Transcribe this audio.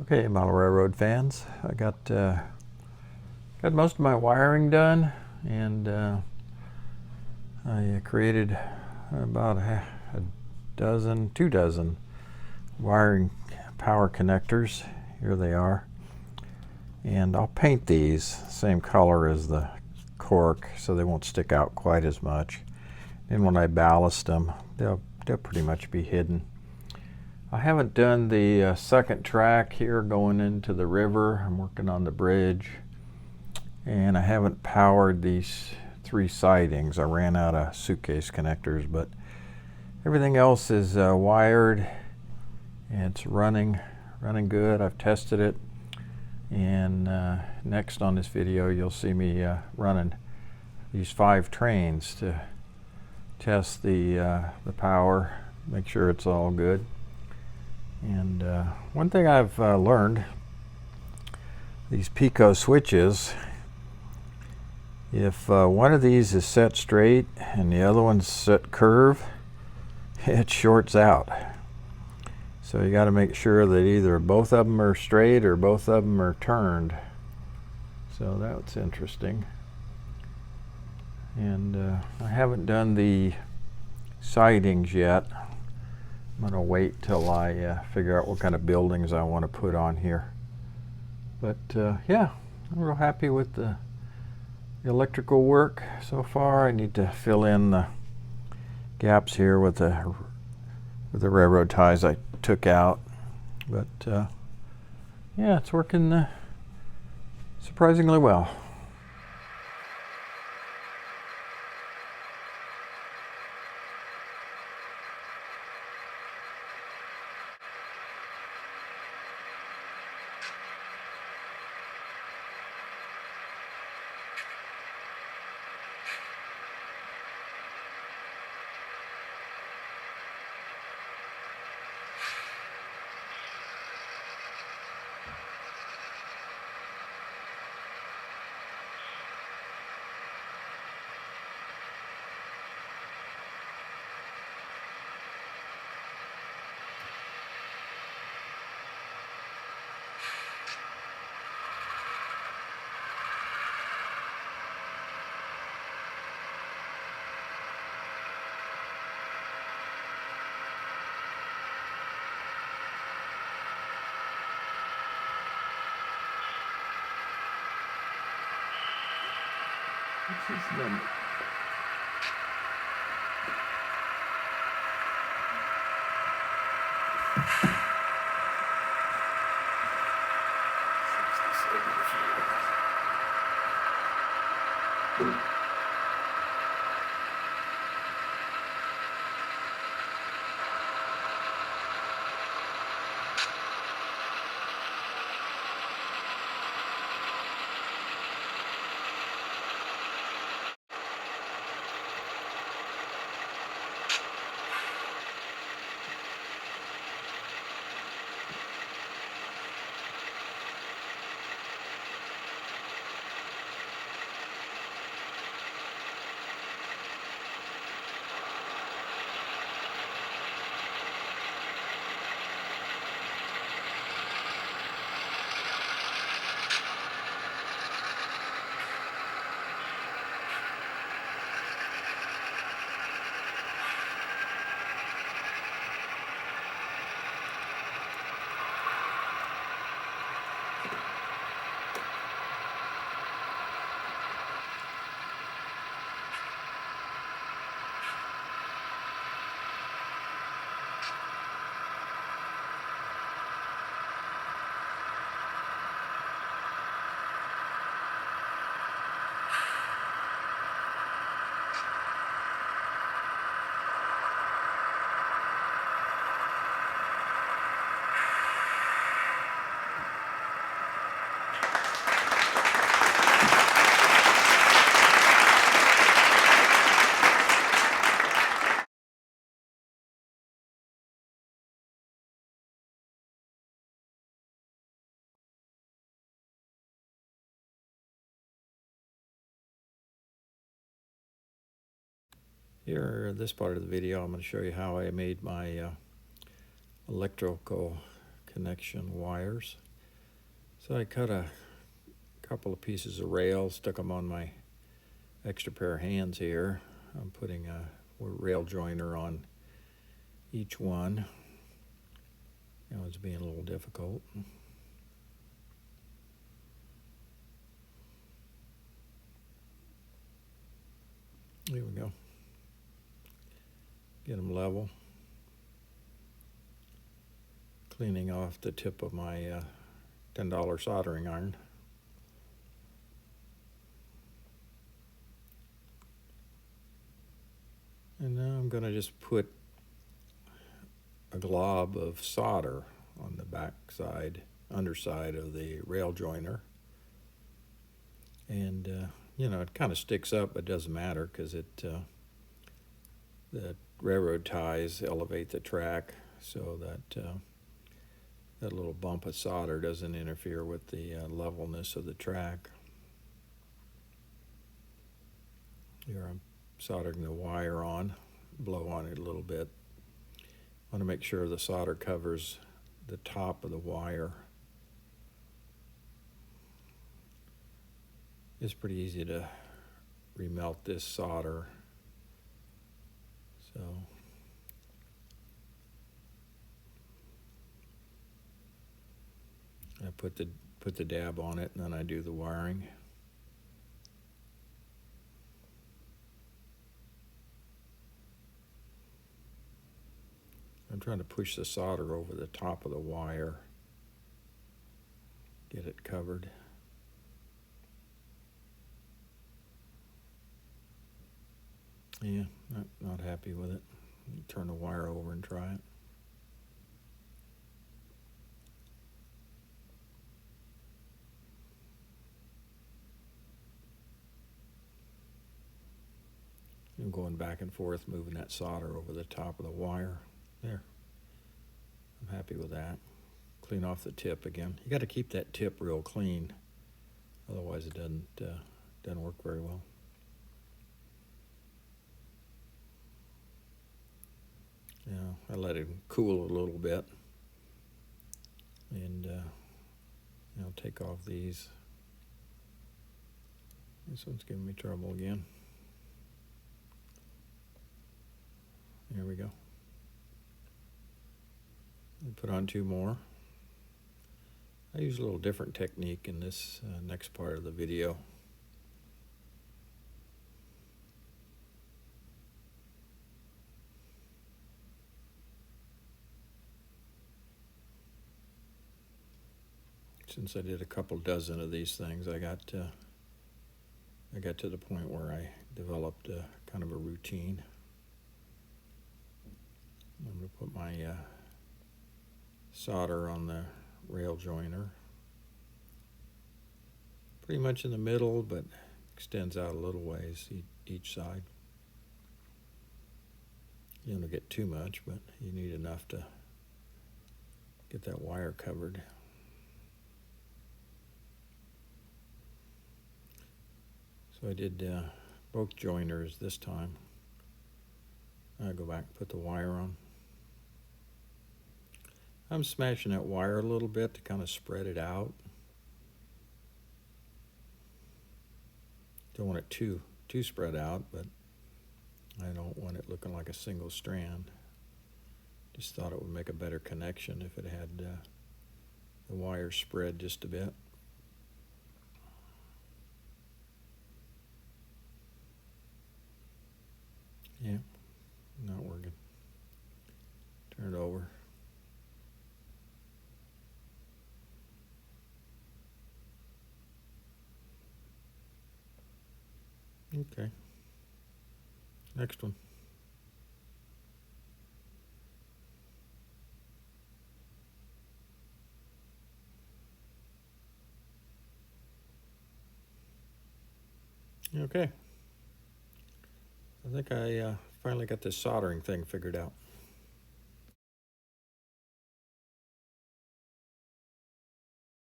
Okay, model railroad fans, I got most of my wiring done, and I created about two dozen wiring power connectors. Here they are, and I'll paint these same color as the cork so they won't stick out quite as much. And when I ballast them, they'll pretty much be hidden. I haven't done the second track here going into the river. I'm working on the bridge, and I haven't powered these three sidings. I ran out of suitcase connectors, but everything else is wired, and it's running good. I've tested it, and next on this video you'll see me running these 5 trains to test the power, make sure it's all good. And one thing I've learned, these Pico switches, if one of these is set straight and the other one's set curve, it shorts out. So you got to make sure that either both of them are straight or both of them are turned. So that's interesting. And I haven't done the sidings yet. I'm going to wait till I figure out what kind of buildings I want to put on here. But yeah, I'm real happy with the electrical work so far. I need to fill in the gaps here with the railroad ties I took out. But yeah, it's working surprisingly well. This is the Here, this part of the video, I'm going to show you how I made my electrical connection wires. So I cut a couple of pieces of rail, stuck them on my extra pair of hands here. I'm putting a rail joiner on each one. That was being a little difficult. Here we go. Get them level. Cleaning off the tip of my $10 soldering iron. And now I'm going to just put a glob of solder on the back side, underside of the rail joiner. And, you know, it kind of sticks up, but it doesn't matter because the railroad ties elevate the track so that that little bump of solder doesn't interfere with the levelness of the track. Here I'm soldering the wire on, blow on it a little bit. I want to make sure the solder covers the top of the wire. It's pretty easy to remelt this solder. So I put the dab on it, and then I do the wiring. I'm trying to push the solder over the top of the wire, get it covered. Yeah, not happy with it. Turn the wire over and try it. I'm going back and forth, moving that solder over the top of the wire. There. I'm happy with that. Clean off the tip again. You got to keep that tip real clean, otherwise it doesn't work very well. Yeah, I let it cool a little bit, and take off these. This one's giving me trouble again. There we go. And put on two more. I use a little different technique in this next part of the video. Since I did a couple dozen of these things, I got to the point where I developed a kind of a routine. I'm going to put my solder on the rail joiner, pretty much in the middle, but extends out a little ways each side. You don't get too much, but you need enough to get that wire covered. So I did both joiners this time. I go back and put the wire on. I'm smashing that wire a little bit to kind of spread it out. Don't want it too spread out, but I don't want it looking like a single strand. Just thought it would make a better connection if it had the wire spread just a bit. Yeah, not working. Turn it over. Okay. Next one. Okay. I think I finally got this soldering thing figured out.